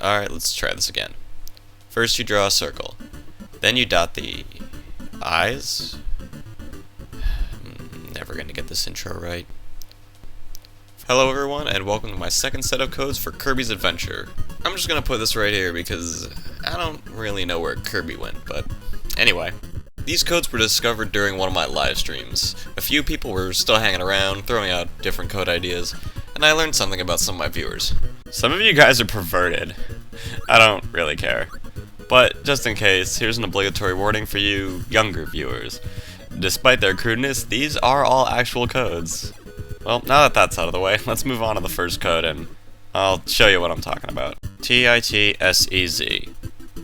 Alright, let's try this again. First you draw a circle. Then you dot the eyes. Never gonna get this intro right. Hello everyone, and welcome to my second set of codes for Kirby's Adventure. I'm just gonna put this right here because I don't really know where Kirby went, but anyway. These codes were discovered during one of my live streams. A few people were still hanging around, throwing out different code ideas, and I learned something about some of my viewers. Some of you guys are perverted. I don't really care. But, just in case, here's an obligatory warning for you younger viewers. Despite their crudeness, these are all actual codes. Well, now that that's out of the way, let's move on to the first code and I'll show you what I'm talking about. TITSEZ.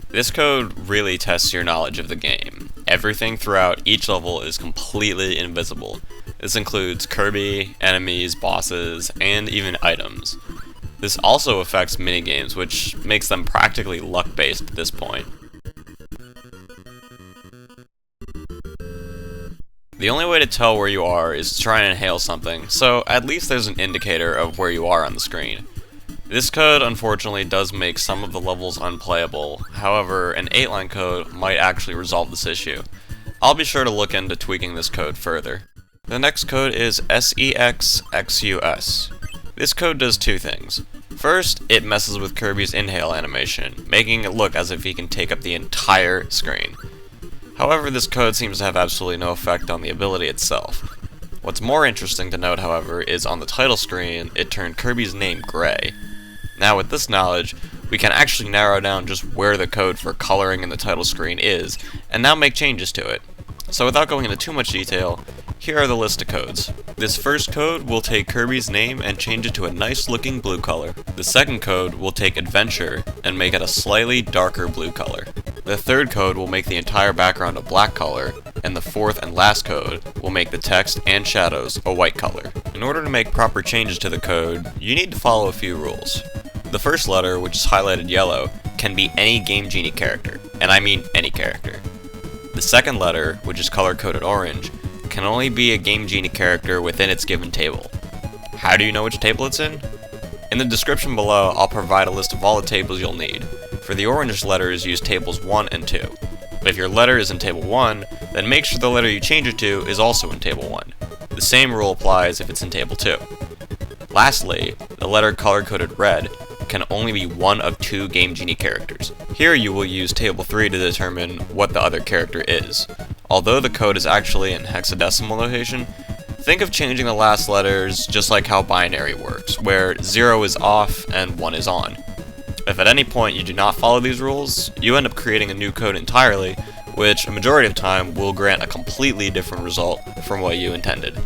This code really tests your knowledge of the game. Everything throughout each level is completely invisible. This includes Kirby, enemies, bosses, and even items. This also affects minigames, which makes them practically luck-based at this point. The only way to tell where you are is to try and inhale something, so at least there's an indicator of where you are on the screen. This code unfortunately does make some of the levels unplayable, however an 8-line code might actually resolve this issue. I'll be sure to look into tweaking this code further. The next code is SEXXUS. This code does two things. First, it messes with Kirby's inhale animation, making it look as if he can take up the entire screen. However, this code seems to have absolutely no effect on the ability itself. What's more interesting to note, however, is on the title screen, it turned Kirby's name gray. Now with this knowledge, we can actually narrow down just where the code for coloring in the title screen is, and now make changes to it. So without going into too much detail, here are the list of codes. This first code will take Kirby's name and change it to a nice looking blue color. The second code will take adventure and make it a slightly darker blue color. The third code will make the entire background a black color, and the fourth and last code will make the text and shadows a white color. In order to make proper changes to the code, you need to follow a few rules. The first letter, which is highlighted yellow, can be any Game Genie character, and I mean any character. The second letter, which is color-coded orange, can only be a Game Genie character within its given table. How do you know which table it's in? In the description below, I'll provide a list of all the tables you'll need. For the orange letters, use tables 1 and 2. If your letter is in table 1, then make sure the letter you change it to is also in table 1. The same rule applies if it's in table 2. Lastly, the letter color-coded red can only be one of two Game Genie characters. Here you will use table 3 to determine what the other character is. Although the code is actually in hexadecimal notation, think of changing the last letters just like how binary works, where 0 is off and 1 is on. If at any point you do not follow these rules, you end up creating a new code entirely, which a majority of the time will grant a completely different result from what you intended.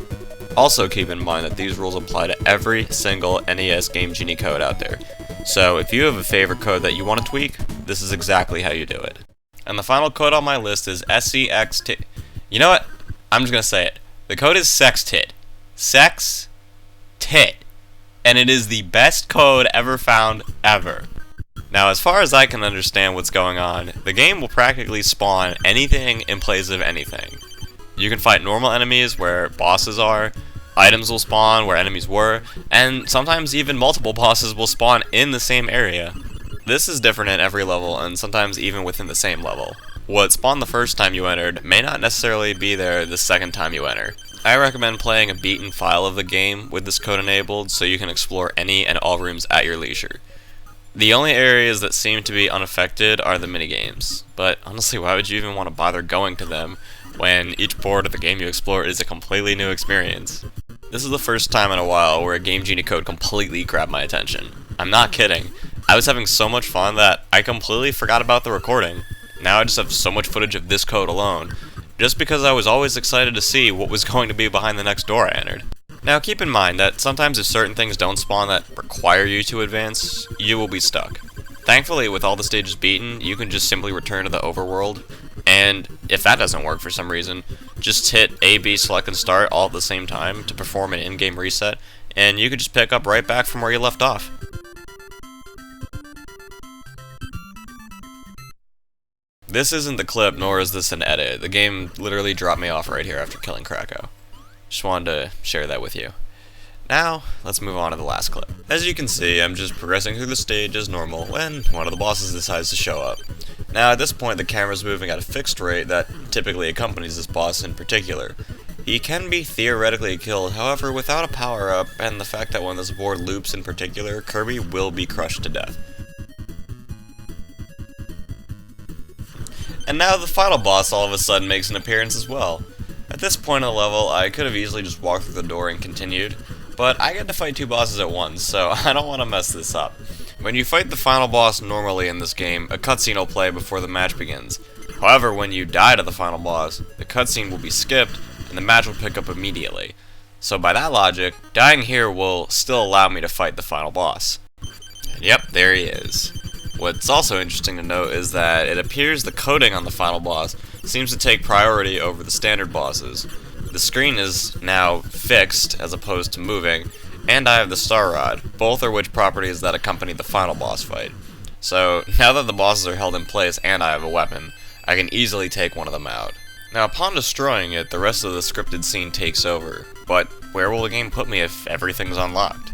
Also keep in mind that these rules apply to every single NES Game Genie code out there. So if you have a favorite code that you want to tweak, this is exactly how you do it. And the final code on my list is SEXTIT. You know what? I'm just going to say it. The code is SEXTIT. SEXTIT. And it is the best code ever found, ever. Now, as far as I can understand what's going on, the game will practically spawn anything in place of anything. You can fight normal enemies where bosses are, items will spawn where enemies were, and sometimes even multiple bosses will spawn in the same area. This is different in every level, and sometimes even within the same level. What spawned the first time you entered may not necessarily be there the second time you enter. I recommend playing a beaten file of the game with this code enabled so you can explore any and all rooms at your leisure. The only areas that seem to be unaffected are the minigames, but honestly, why would you even want to bother going to them when each board of the game you explore is a completely new experience? This is the first time in a while where a Game Genie code completely grabbed my attention. I'm not kidding. I was having so much fun that I completely forgot about the recording. Now I just have so much footage of this code alone, just because I was always excited to see what was going to be behind the next door I entered. Now keep in mind that sometimes if certain things don't spawn that require you to advance, you will be stuck. Thankfully, with all the stages beaten, you can just simply return to the overworld, and if that doesn't work for some reason, just hit A, B, select, and start all at the same time to perform an in-game reset, and you can just pick up right back from where you left off. This isn't the clip, nor is this an edit. The game literally dropped me off right here after killing Krakow. Just wanted to share that with you. Now, let's move on to the last clip. As you can see, I'm just progressing through the stage as normal when one of the bosses decides to show up. Now, at this point, the camera's moving at a fixed rate that typically accompanies this boss in particular. He can be theoretically killed, however, without a power-up, and the fact that when this board loops in particular, Kirby will be crushed to death. And now the final boss all of a sudden makes an appearance as well. At this point in the level, I could have easily just walked through the door and continued, but I get to fight two bosses at once, so I don't want to mess this up. When you fight the final boss normally in this game, a cutscene will play before the match begins. However, when you die to the final boss, the cutscene will be skipped, and the match will pick up immediately. So by that logic, dying here will still allow me to fight the final boss. And yep, there he is. What's also interesting to note is that it appears the coding on the final boss seems to take priority over the standard bosses. The screen is now fixed as opposed to moving, and I have the Star Rod, both are which properties that accompany the final boss fight. So now that the bosses are held in place and I have a weapon, I can easily take one of them out. Now upon destroying it, the rest of the scripted scene takes over, but where will the game put me if everything's unlocked?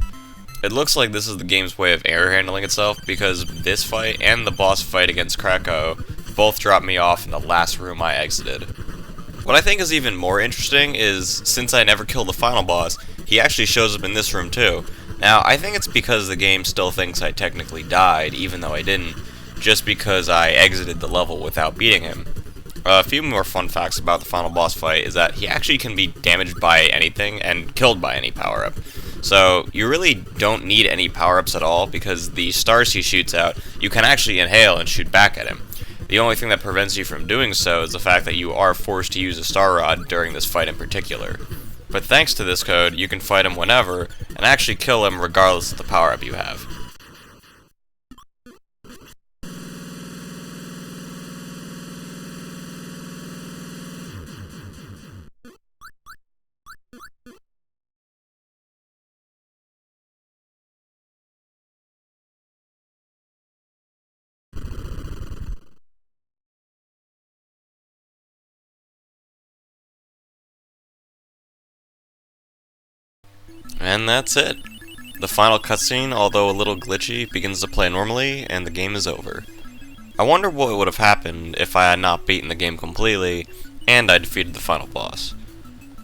It looks like this is the game's way of error handling itself, because this fight and the boss fight against Krakow both dropped me off in the last room I exited. What I think is even more interesting is, since I never killed the final boss, he actually shows up in this room too. Now, I think it's because the game still thinks I technically died, even though I didn't, just because I exited the level without beating him. A few more fun facts about the final boss fight is that he actually can be damaged by anything and killed by any power-up. So you really don't need any power-ups at all, because the stars he shoots out, you can actually inhale and shoot back at him. The only thing that prevents you from doing so is the fact that you are forced to use a Star Rod during this fight in particular. But thanks to this code, you can fight him whenever, and actually kill him regardless of the power-up you have. And that's it. The final cutscene, although a little glitchy, begins to play normally, and the game is over. I wonder what would have happened if I had not beaten the game completely, and I defeated the final boss.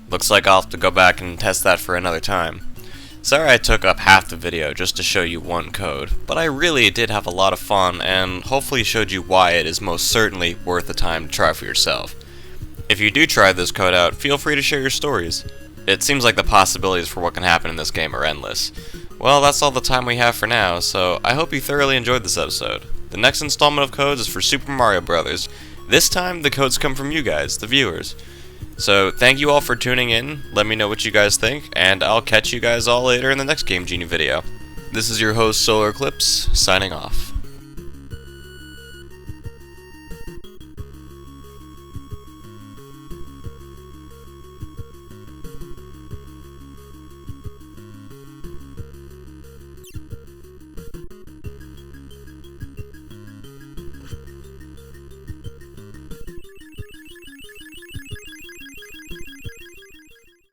Looks like I'll have to go back and test that for another time. Sorry I took up half the video just to show you one code, but I really did have a lot of fun, and hopefully showed you why it is most certainly worth the time to try for yourself. If you do try this code out, feel free to share your stories. It seems like the possibilities for what can happen in this game are endless. Well, that's all the time we have for now, so I hope you thoroughly enjoyed this episode. The next installment of codes is for Super Mario Bros. This time, the codes come from you guys, the viewers. So, thank you all for tuning in, let me know what you guys think, and I'll catch you guys all later in the next Game Genie video. This is your host, Solar Eclipse, signing off.